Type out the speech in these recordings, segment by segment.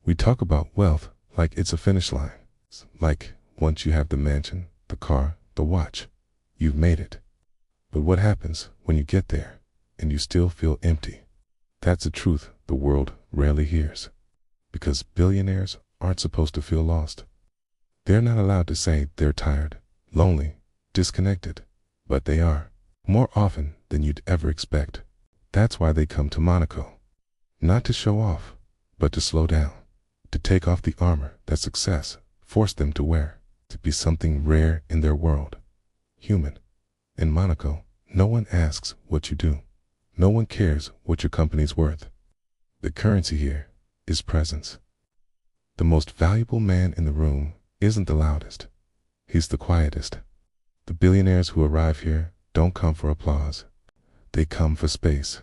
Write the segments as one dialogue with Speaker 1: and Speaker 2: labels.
Speaker 1: We talk about wealth like it's a finish line. Like once you have the mansion, the car, the watch, you've made it. But what happens when you get there and you still feel empty? That's a truth the world rarely hears. Because billionaires aren't supposed to feel lost. They're not allowed to say they're tired, lonely, disconnected, but they are, more often than you'd ever expect. That's why they come to Monaco. Not to show off, but to slow down, to take off the armor that success forced them to wear, to be something rare in their world, human. In Monaco, no one asks what you do. No one cares what your company's worth. The currency here is presence. The most valuable man in the room isn't the loudest. He's the quietest. The billionaires who arrive here don't come for applause. They come for space.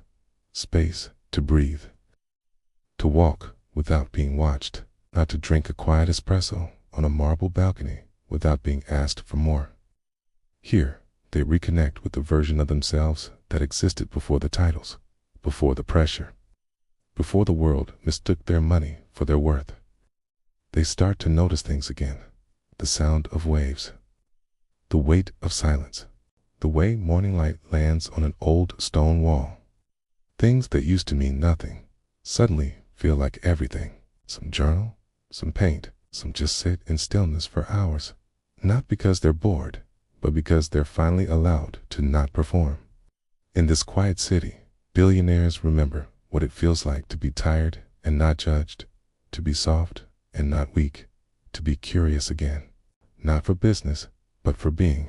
Speaker 1: Space to breathe. To walk without being watched. Not to drink a quiet espresso on a marble balcony without being asked for more. Here, they reconnect with the version of themselves that existed before the titles, before the pressure, before the world mistook their money for their worth. They start to notice things again. The sound of waves. The weight of silence. The way morning light lands on an old stone wall. Things that used to mean nothing suddenly feel like everything. Some journal, some paint, some just sit in stillness for hours. Not because they're bored, but because they're finally allowed to not perform. In this quiet city, billionaires remember what it feels like to be tired and not judged, to be soft and not weak, to be curious again, not for business, but for being.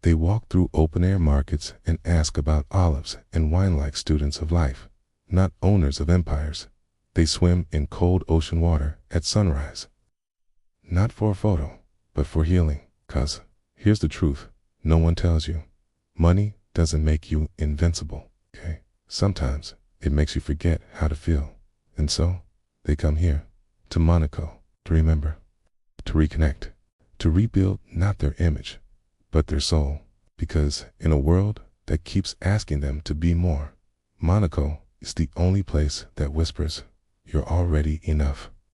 Speaker 1: They walk through open-air markets and ask about olives and wine like students of life, not owners of empires. They swim in cold ocean water at sunrise. Not for a photo, but for healing. 'Cause here's the truth, no one tells you. Money doesn't make you invincible, okay? Sometimes it makes you forget how to feel. And so, they come here, to Monaco, to remember, to reconnect, to rebuild not their image, but their soul. Because in a world that keeps asking them to be more, Monaco is the only place that whispers, you're already enough.